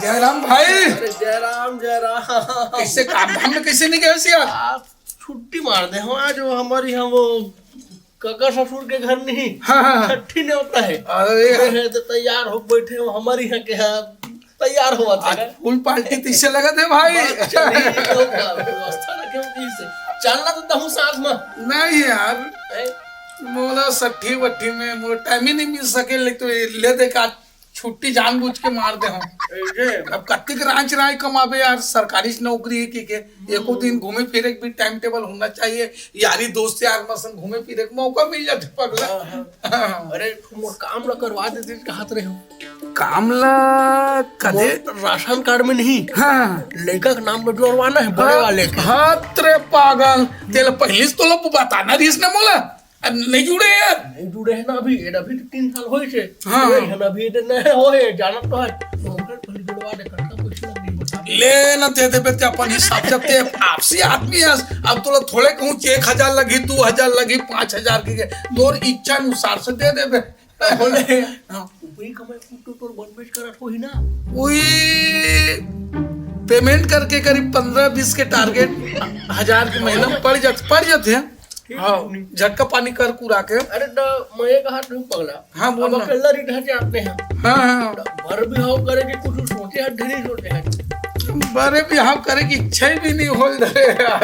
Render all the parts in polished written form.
जयराम भाई। अरे जयराम जयराम। कैसे काम धाम में कैसे नहीं गए यार? आप छुट्टी मार दे हम आज हमारी यहाँ वो काका ससुर के घर नहीं। हाँ। छठी ने होता है। अरे तो तैयार हो बैठे हो हमारी यहाँ के यहाँ तैयार हुआ था। फुल पार्टी तीसरे लगा थे भाई। व्यवस्था रखे से चलना तो दहू साथ में नहीं यार, मोला सट्ठी वट्ठी में मोला टाइम ही नहीं मिल सके, लेकिन ले दे का छुट्टी जानबूझ के मार दे हम। अब कत्तिक रांच राय कमाबे यार, सरकारी नौकरी है के एको दिन घूमे फिरे भी टाइम टेबल होना चाहिए। यारी दोस्त यार मसन घूमे फिरे का मौका मिल जाते पगला। अरे तुम काम ला करवा देते कहत रहे हो। काम ला कदे राशन कार्ड में नहीं। हाँ लड़का का नाम जोड़वाना है बड़े वाले के। हाथ रे पागल, तेल पहले तो लोग बताना रही ना मोला नहीं जुड़े यार। नहीं जुड़े है ना अभी 3 साल होई छे। हाँ है ना अभी नहीं होए जानत तो है ओकर पहले जुड़वा दे करता कुछ नहीं बता ले ना दे दे अपन हिसाब से ते आपसी आदमी है। अब तो थोड़े कहूं 1000 लगी 2000 लगी 5000 की तोर इच्छा अनुसार से दे देबे बोले। ऊपरी कमाई तो बनबेच करत होई ना। ओई पेमेंट करके करीब 15-20 के टारगेट 1000 के महीना में पड़ जाते हैं। हाँ झटका पानी कर कुरा के। अरे मैं कहा नहीं पगला। हाँ बोल अकेला रिठा जाते हैं। हाँ भर भी हाव करे के कुछ सोचे हैं ढेरी सोचे हैं बारे भी हाव करे की इच्छा भी नहीं हो रहे यार।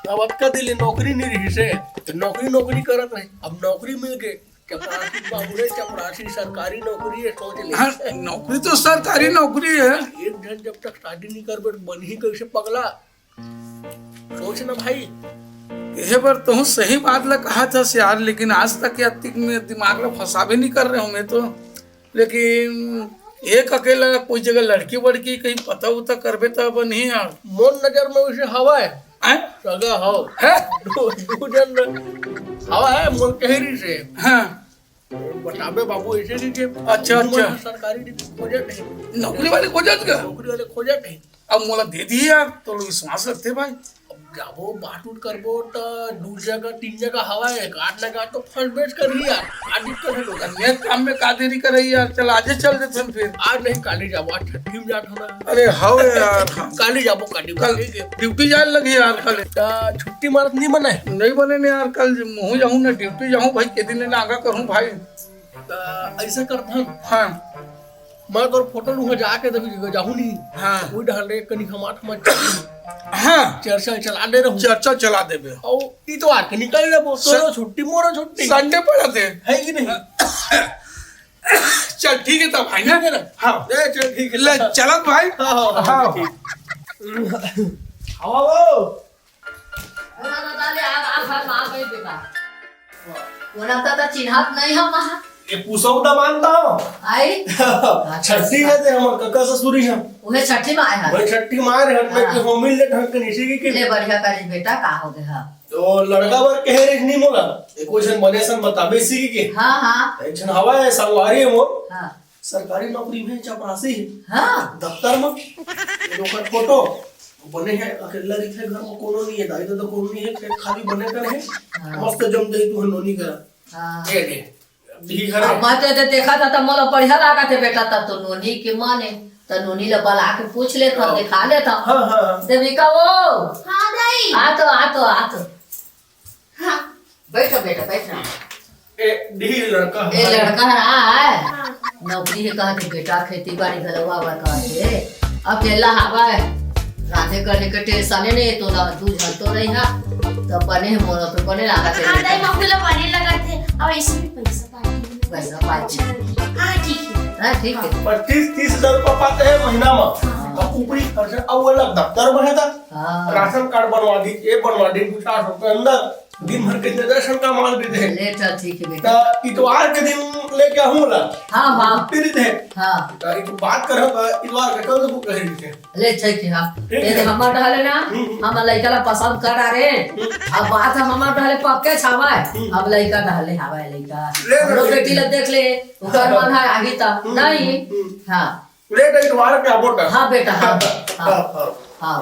अब आपका दिल नौकरी नहीं रही से नौकरी करत रहे। अब नौकरी मिल गई चपरासी बाबूरे चपरासी सरकारी नौकरी है सोच ले। हाँ, नौकरी तो सरकारी नौकरी है। एक जन जब तक शादी नहीं कर बैठ बन ही कैसे पगला सोच ना भाई। ये बार तो सही बात ला कहा था यार, लेकिन आज तक या में दिमाग में फंसा भी नहीं कर रहे हूँ मैं तो। लेकिन एक अकेला कोई जगह लड़की वड़की कहीं पता उता करबे तो अब नहीं यार। मोर नजर में उसे हवा है सगा हो है दो जन हवा है मोर कहरी से। हाँ बताबे बाबू ऐसे नहीं के। अच्छा सरकारी खोजत है नौकरी वाले खोजत है। अब मोला दे दी यार तो विश्वास रखते भाई। जाबो बाटूट करबो तो 2 जगह 3 जगह हवा है काट लगा तो फर्स्ट बेच कर ही यार। आज दिक्कत है लोग अन्य काम में का देरी कर रही यार। चल आज चल देते हैं फिर। आज नहीं काली जाबो आज छठी में जात होना। अरे हाउ यार काली जाबो काली कल ड्यूटी जाने लगी यार। कल छुट्टी मारत नहीं बने नहीं यार। कल मुँह जाऊँ ना ड्यूटी जाऊँ भाई के दिन आगा करूँ भाई। ऐसा करता हाँ मैं तो फोटो लूंगा जाके तभी जाऊँ नहीं। हाँ वो डाले कनी हमार हाँ चर्चा चला दे रहा हूँ। चर्चा चला दे बे और इतवार के निकल जा बोलो छुट्टी मोरा छुट्टी संडे पड़ा थे है कि नहीं। चल ठीक है तब भाई ना। हाँ चल ठीक है ले चलत भाई। हाँ हाँ ठीक हवा वो दादाले आप आ गए बेटा कोना दादा चिन्हत नहीं हम वहां ये पूछौता मानता हूँ आई छठी है ते हमर काका ससुरी है उन्हें छठी में आया भाई छठी मार है में के हो मिल ले ढंग के निसी की ले बढ़िया करे बेटा का हो गया तो लड़का बर कह रे नहीं मोला एको जन बने सन बताबे सी के। हां हां एक जन हवा है संगवारी है मोर। हां सरकारी नौकरी में चपरासी है। हां दफ्तर में लोकर फोटो बने है अकेला रिखे घर में कोनो नहीं है दाई तो कोनो नहीं है खाली बने कर है मस्त जम दे तू नोनी करा। हां ये दे मैं तो देखा था तो मोला बढ़िया लगा थे बेटा तब तो नोनी के माने तो नोनी ले बुला के पूछ लेता दिखा लेता। हाँ देविका वो हाँ दाई आ तो हाँ बैठो बेटा बैठो। लड़का है नौकरी है कहते बेटा खेती बाड़ी गलवा कहते अकेला हवा है राधे करने के टेंशन नहीं तो ना दूध हलतो नहीं है तो बने मोरा तो बने लगा थे। हाँ दाई मम्मी लोग बने लगा थे अब ऐसे भी पैसा पार्टी। हाँ ठीक है 25-30 हजार रुपया पाते हैं महीना में। अब ऊपरी खर्चा अब वाला दफ्तर बना था राशन कार्ड बनवा दी ये बनवा दी 2-4 रुपए अंदर दिन भर के राशन का माल भी दे लेटर ठीक है बेटा इतवार के दिन लेके आऊंगा। हां हां फिर दे हां तो एक बात करब इतवार के कल बुक कह दीजिए ले ठीक है। हां ये हमर रहले ना हम लइका ला पसंद कर रे अब बात हम हमर रहले पक्के छावा अब लइका रहले हवा लइका हम लोग बेटी ला देख ले ओकर मन है आगे तक नहीं। हां ले इतवार के आबोटा। हां बेटा हां हां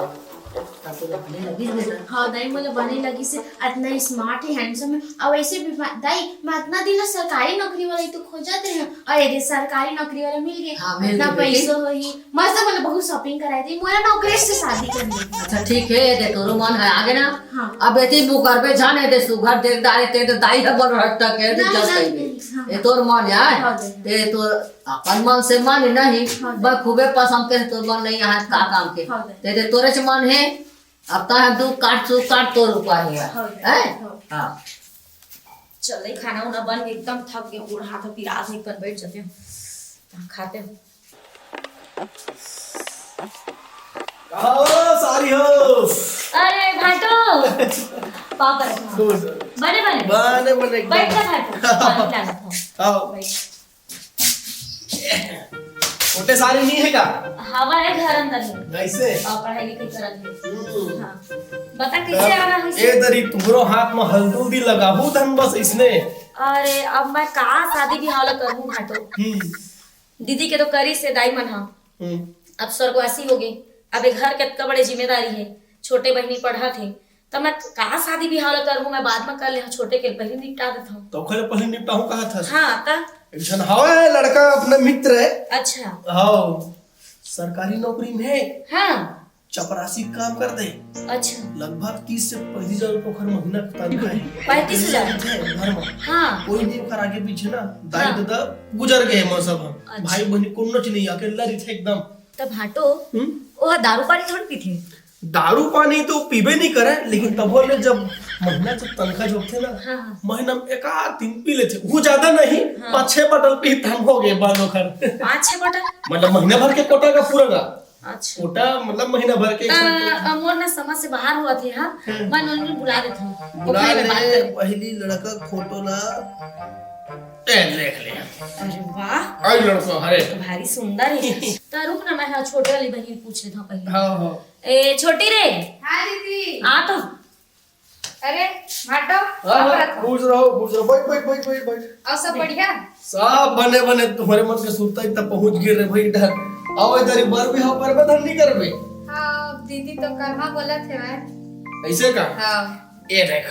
तो अपने लगी बेटा। हाँ दाई मुझे बने लगी से इतना स्मार्ट है हैंडसम है और वैसे भी दाई मैं इतना दिन सरकारी नौकरी वाला ही तो खोजते हैं और ये सरकारी नौकरी वाला मिल गए। हाँ, मिल इतना गए बेटी। पैसा होई मस्त बोले बहुत शॉपिंग कराई थी मोरा नौकरी से शादी करनी। अच्छा ठीक है दे तोरो मन है आगे ना। हाँ। अब एती मुकर पे जाने दे सुगर देख दारे ते तो दाई है बड़ हटता के दे नहीं, जस नहीं, कही हाँ। ये तोर मन है हाँ, दे। ते तो अपन मन से मन नहीं हाँ, दे। बस खूबे पसंद के तोर मन नहीं है का काम के हाँ, दे। ते तोरे से मन है अब तो हम तू काट तोर ऊपर है हाँ, दे। हैं हाँ। हां चले खाना उना बन के एकदम थक गए पूरा हाथ पिरा से कर बैठ जाते हैं खाते हैं। आओ सारी हो अरे भाटो पापा खुश बने बने बने बने बैठ एकदम जा भाटो पानी लाना था आओ बैठ। छोटे सारी नहीं है का हवा है घर अंदर है कैसे और पढ़ाई लिखाई करत है। हाँ बता कैसे आ रहा है ए तरी तुम्हारो हाथ में हल्दी लगाहू धन बस इसने अरे अब मैं कहाँ शादी ब्याह वाला करूँ भाटो दीदी के तो करी से दाई मन हाँ अब स्वर्गवासी हो गई अब एक घर के इतना बड़े जिम्मेदारी है छोटे बहनी पढ़ा थे तो मैं कहाँ शादी ब्याह वाला करूँ मैं बाद में कर ले छोटे के पहले निपटा देता हूँ। तो खले पहले निपटाहू कहा था हाँ तब एक जन हवा लड़का अपना मित्र है अच्छा हाँ सरकारी नौकरी में है हाँ चपरासी काम कर दे अच्छा लगभग 30 से 35,000 रुपए हर महीना का तनख्वाह है 35,000 घर में हाँ कोई नहीं कर आगे पीछे ना दाई हाँ। दादा गुजर गए हम सब हम अच्छा। भाई बहनी को नच नहीं अकेला रही थे एकदम तब भाटो वो दारू पानी थोड़ी पीते दारू पानी तो पीबे नहीं करे लेकिन तब बोले जब महीना जब तनख्वाह जो थे ना हाँ। महीना में एक आध दिन पी लेते वो ज्यादा नहीं 5-6 बोतल पी हम हो गए बालों खर 5-6 बोतल मतलब महीना भर के कोटा का पूरा का अच्छा कोटा मतलब महीना भर के मोर ना समझ से बाहर हुआ थे हाँ मैं उन्हें बुला देता हूँ बुला ओखरे में बात ले करें। पहली लड़का फोटो ला देख ले अरे वाह आई लड़का हरे भारी सुंदर है तो रुक ना मैं हाँ छोटे वाली बहन पूछ लेता हूँ पहले। हाँ हाँ ए छोटी रे हाँ दीदी। आ तो अरे भाटो खुश रहो बैठ और सब बढ़िया। सब बने बने तुम्हारे मन के सुनता ही तब पहुंच गिर रे भाई डर आओ इधर बर भी हो पर बदल नहीं करबे हाँ दीदी तो कहाँ बोला थे मैं। ऐसे का हाँ ये देख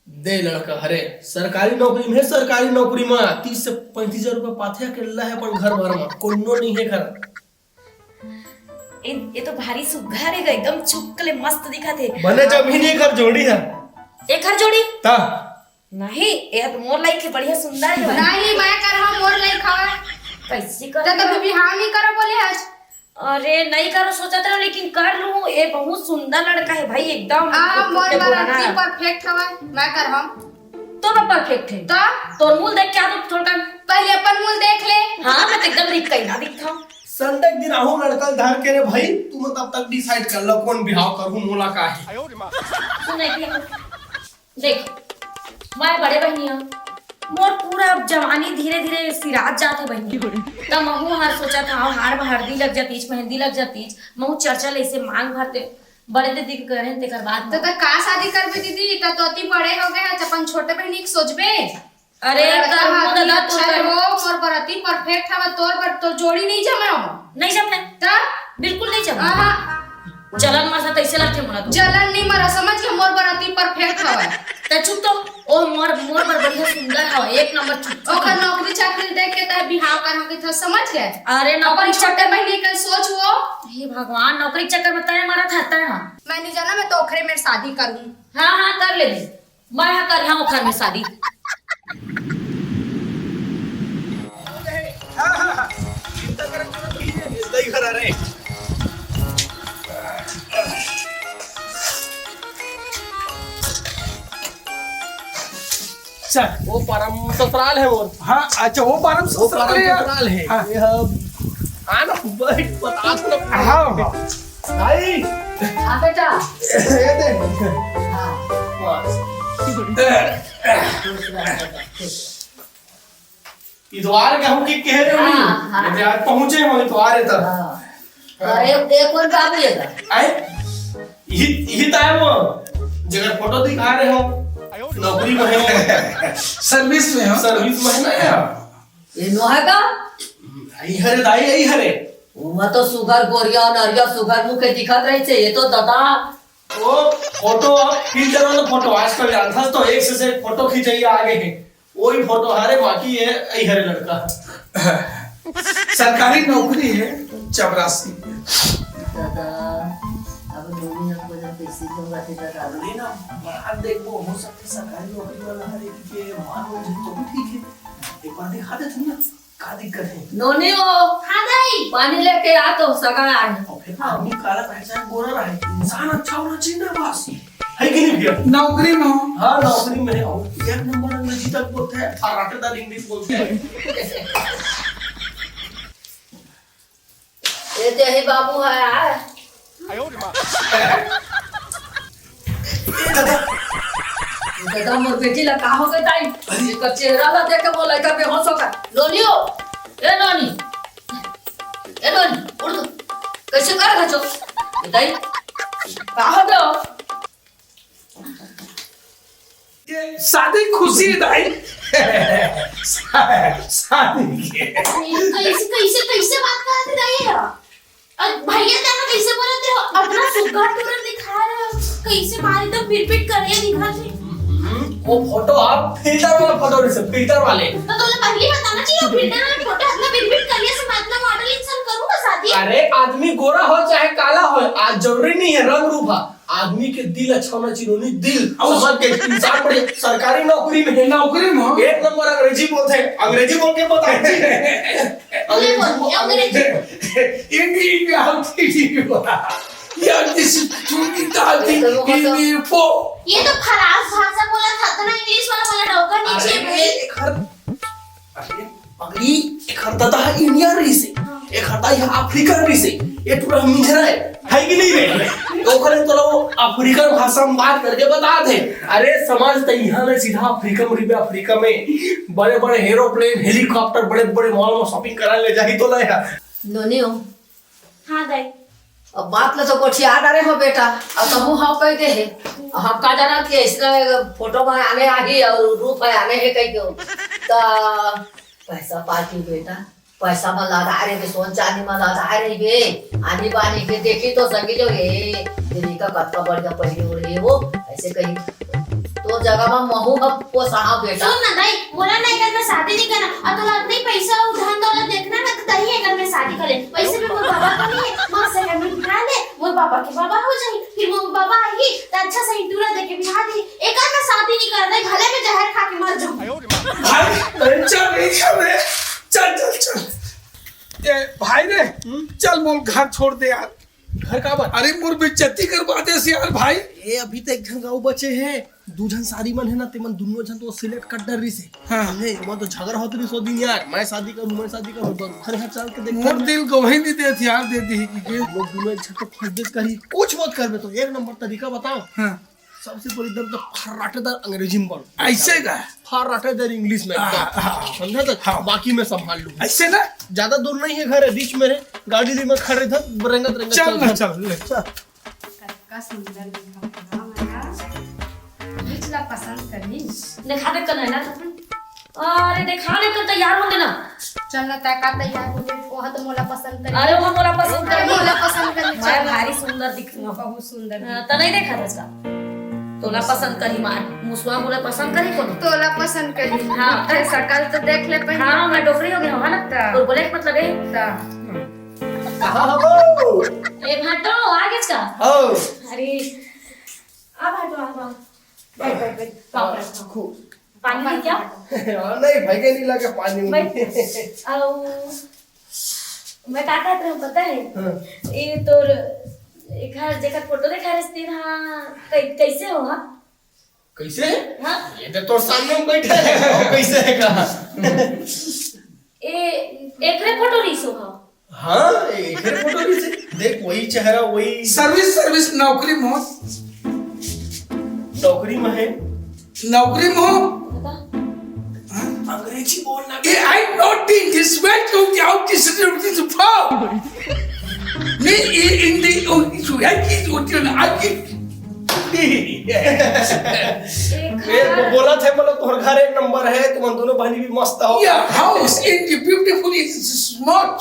दे लड़का हरे सरकारी नौकरी में सरकारी नौकरी में 30 से 35,000 रुपए पाथे अकेला है अपन घर भर में कोनो नहीं है घर ये तो भारी सुघर है एकदम चुकले मस्त दिखा थे बने जमीन घर जोड़ी है एक घर जोड़ी ता नहीं ये तो मोर लाइक है बढ़िया सुंदर है भाई। नहीं मैं कर हम मोर नहीं खावा कैसे तो कर तब बिहार नहीं करो बोले आज। अरे नहीं करो सोचा था लेकिन कर लूं ये बहुत सुंदर लड़का है भाई एकदम आ मोर टुकटे वाला पुराना। परफेक्ट हवा मैं कर हम तो मैं परफेक्ट है तो तोर मूल देख क्या तो थोड़ा पहले अपन मूल देख ले। हाँ मैं तो एकदम दिख गई ना दिखता हूँ। संडे के दिन आहू लड़का धार के रे भाई तुम तब तक डिसाइड कर लो कौन बिहाव करूं मोला का है सुन देख मैं बड़े बहनी हूँ मोर पूरा जवानी धीरे धीरे सिरात जाते बहनी तब महू हार सोचा था हार में हल्दी लग जाती मेहंदी लग जाती महू चर्चल ऐसे मांग भरते बड़े दीदी के करे तेकर बाद तो का शादी करबे दीदी तो तोती बड़े हो गए हैं अपन छोटे बहनी के सोचबे। अरे कर मुंह दादा तो अच्छा कर हो मोर बरती परफेक्ट हवा तोर पर तो जोड़ी नहीं जमे हो नहीं जमने तो बिल्कुल नहीं जमने आहा जलन मरसा तैसे लगते मोला तो जलन नहीं मरा समझ के मोर बरती परफेक्ट हवा ते चुप तो ओ मोर मोर पर बढ़िया सुंदर है एक नंबर चुप ओकर नौकरी चाकरी देख के तब बिहाव कर के तो समझ गए। अरे अपन नौकरी छोटे बहनी का सोच वो हे भगवान नौकरी चक्कर में तय मारा था तय हाँ मैं नहीं जाना मैं तो ओखरे में शादी करूं। हाँ हाँ कर ले मैं हाँ कर हाँ ओखर में शादी सही करा रे चल वो परम ससुराल है मोर हाँ अच्छा वो परम वो परम ससुराल है हाँ। ये आना बैठ बता दो हाँ हाँ भाई हाँ बेटा ये दे हाँ इतवार कहूं कि कह रहे हो हाँ, हाँ। नहीं आज पहुंचे हम इतवार है तब हाँ एक और काम लेगा आए ये ताय वो जगह फोटो दिखा रहे हो नौकरी में है सर्विस में हो सर्विस में है ना यार ये नो है का आई हरे दाई आई हरे उमा तो सुगर गोरिया नरिया सुगर मुँह के दिखत रही छे ये तो दादा वो फोटो फिल्टर वाला फोटो आजकल जानता तो एक से फोटो खींचाइए आगे है वही फोटो हरे बाकी है यही हरे लड़का सरकारी नौकरी है चपरासी। दादा अब नोनी हमको जब पैसे दूंगा तो दादा अरे ना बाहर देखो हो सकता है सरकारी नौकरी वाला हरे के मानो जी तो भी ठीक है एक बार दिखा देते ना का दिक्कत है। नोनी हो हाँ दाई पानी लेके आ तो सगा आए और फिर आदमी काला पहचान गोरा रहे इंसान अच्छा होना चाहिए ना बस है कि नहीं भैया। नौकरी में हो? हाँ नौकरी में और एक नंबर अंग्रेजी तक बोलते हैं और राटेदार इंग्लिश बोलते हैं। ये देही बाबू है दादा मोर बेटी ला का हो गए ताई इसका चेहरा ला देख के वो लड़का बेहोश हो गया। लोनियो ए नोनी उठ तो कैसे कर बच्चों बताई का हो गया ये शादी खुशी दाई शादी के कैसे कैसे बात करते दाई भैया तेरा कैसे बोलते हो अपना सुगर टूर दिखा रहे हो कैसे मारी तो पिट कर दिखाते वो फोटो आप फिल्टर वाला फोटो नहीं सब फिल्टर वाले तो तूने पहले बताना चाहिए फिल्टर वाले फोटो अपना पिट कर लिया से मैं अपना मॉडल इंसान करूंगा शादी। अरे आदमी गोरा हो चाहे काला हो आज जरूरी नहीं है रंग रूप है आदमी के दिल अच्छा होना चाहिए नहीं दिल समझ के इंसान बड़े सरकारी नौकरी में है नौकरी में हो? एक नंबर अंग्रेजी बोलते हैं अंग्रेजी बोल के ये तो खराब भाषा बोला था तो ना इंग्लिश वाला बोला डॉक्टर नीचे एक हरता है इंडिया रही से एक हरता है अफ्रीकन रही से ये पूरा मिजरा है कि नहीं रे तो करे तो वो अफ्रीकन भाषा में बात करके बता दे। अरे समाज तो यहाँ में सीधा अफ्रीका में अफ्रीका में बड़े बड़े एरोप्लेन हेलीकॉप्टर बड़े बड़े मॉल में शॉपिंग करा ले जाही तो ले नोनी हो हाँ दाई अब बात ले तो कोठिया डरे हो बेटा अब तो मुंह हाव कह दे है हम का जाना कि इसका फोटो में आने आही और रूप है आने है कह क्यों तो पैसा पाती बेटा पैसा में लगा रे सोन चांदी में लगा रे बे आनी बानी के देखी तो संगी जो ये दिल्ली का कत्ता बढ़िया पहली हो रही हो ऐसे कहीं तो जगह में महू अब को सहा बेटा सुन ना दाई बोला ना अगर मैं शादी नहीं करना और तो नहीं पैसा और धन दौलत देखना ना तो दही अगर मैं शादी करे पैसे भी मोर बाबा को नहीं है मां से हमें बिठा ले मोर बाबा के बाबा हो जाए फिर मोर बाबा आई तो अच्छा सा इंटूरा देके बिठा दी एक मैं शादी नहीं करना भले में जहर खा के मर जाऊं भाई चल ये भाई रे चल मोल घर छोड़ दे यार घर का बात अरे मोर बेइज्जती करवा दे से यार भाई ये अभी तक एक गांव बचे हैं दू जन शादी मन है ना तेमन दोनों जन तो सिलेक्ट कर डर रही से हाँ। है वो तो झगड़ा होत रही सो दिन यार मैं शादी करूं तो घर घर चल के देख मोर दिल गवाही नहीं देती यार दे दी कि लोग दोनों एक झटके फर्स्ट करी कुछ मत करबे तो एक नंबर तरीका बताओ। हाँ सबसे पहले एकदम तो फर्राटेदार अंग्रेजी में बोल ऐसे का फर्राटेदार इंग्लिश में समझा तो बाकी मैं संभाल लूंगा ऐसे ना ज्यादा दूर नहीं है घर है बीच में है गाड़ी में खड़े थे रंगत रंगत चल ना चल ले का सुंदर दिखा बीचला पसंद करी दिखा दे कर ना अरे दिखाने को तैयार हो देना चल ना का तैयार हो गए ओहा तो मोला पसंद करी अरे वो मोला पसंद कर मोला पसंद करी मैं भारी सुंदर दिख रही हूं बहुत सुंदर तो नहीं देखा था इसका तोला पसंद करी मार मुसवा मोला पसंद करी कौन तोला पसंद करी हाँ। ते शकल तो देख ले पहले हाँ मैं डोकरी हो गया हूँ ना ता। और बोले मतलब है ता कहां हो ए भाटो आगे का ओ अरे आ भाटो आ बैठ बैठ बैठ पाप रखो पानी में क्या नहीं भाई के नहीं लगे पानी में आओ मैं का कहत रहूं पता है ये तोर एक हर जगह फोटो देखा रस्ती हां कैसे हो हां कैसे हां ये तो तोर सामने में बैठे है कैसे है कहा ए एकरे फोटो रीसो हां हाँ एक फोटो भी से देख वही चेहरा वही सर्विस नौकरी में हो नौकरी में है नौकरी में हो बता अंग्रेजी बोलना ये I not in this way to out this this for me in the you have to do the वो बोला थे मतलब तोहर घर एक नंबर है तुम दोनों बहनी भी मस्त हो your house in the beautiful is smart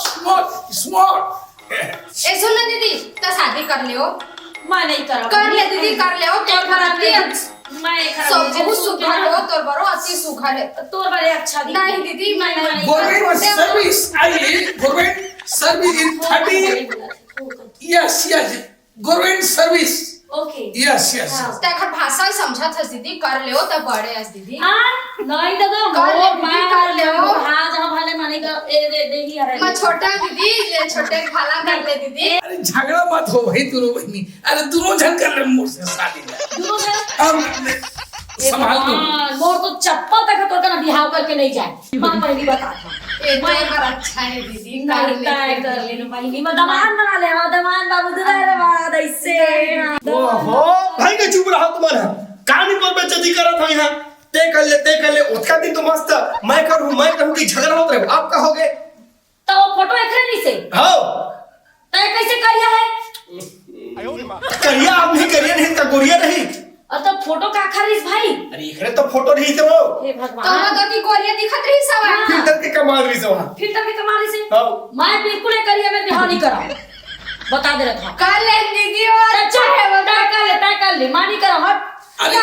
ए सुन ना दीदी तो शादी कर लियो। मैं नहीं करब। कर ले दीदी कर ले ओ तोर बराती मैं सब बहुत सुघर हो तोर बरो अति सुघर है। तोर बड़े अच्छा दी नहीं दीदी मैं नहीं government service I government service in 30 yes government service okay yes तेखर भाषा समझत है दीदी कर लियो त बड़े है दीदी। हां नहीं दादा कर ले दीदी कर ले ओ हां जहां भाले माने का ए दे ही आ रहा है। मैं छोटा दीदी ले छोटे भाला कर ले दीदी। अरे झगड़ा मत हो भाई दोनों बहनी अरे दोनों जन कर ले मोर से शादी दोनों जन हम संभाल लो मोर तो चप्पल तक तो ना बिहाव करके नहीं जाए मां पहली बता था एक बार अच्छा है दीदी कर ले नो पहली मैं दमान बना ले हां दमान बाबू दुलारे बाद ऐसे ओहो भाई के चुप रहो तुम्हारा कान पर बेइज्जती करत हो यहां ते कर ले उसका दिन तो मस्त मैं कहूं कि झगड़ा होत रहे आप कहोगे तो फोटो एकरे नहीं से हां तय कैसे करिया है करिया आप नहीं करिया नहीं तो गोरिया नहीं और तो फोटो का खरीस भाई अरे इखरे तो फोटो नहीं थे वो हे तो भगवान मैं तो गोरिया दिखत रही सब फिल्टर के कमाल रही से वहां फिल्टर के कमाली से हां मैं बिल्कुल एक करिया में बिहाव नहीं करा बता दे रहा था कर ले दीदी और अच्छा है वो तय कर ले मानी करा हट अरे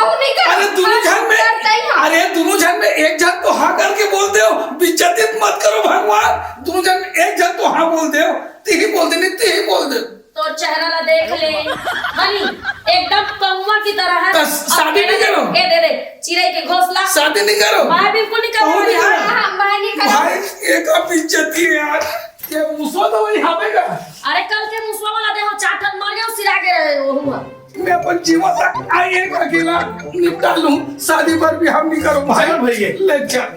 दोनों जन में एक जन तो हाँ करके बोल दो बेइज्जती मत करो भगवान दोनों जन एक जन तो हाँ बोल दो ते ही बोल दे तो चेहरा ला देख ले मनी एकदम कौवा की तरह है शादी नहीं करो ए दे चिड़ै के घोंसला शादी नहीं करो मैं बिल्कुल नहीं करूंगी मैं नहीं कर भाई एक बेइज्जती है यार ये मुसवा तो वही हावेगा अरे कल के मुसवा वाला देखो चाटन मर गया सिरा के रहे वो हुआ मैं अपन जीवन तक आई एक अकेला निपटा लूं शादी पर भी हम नहीं करो भाई ले चल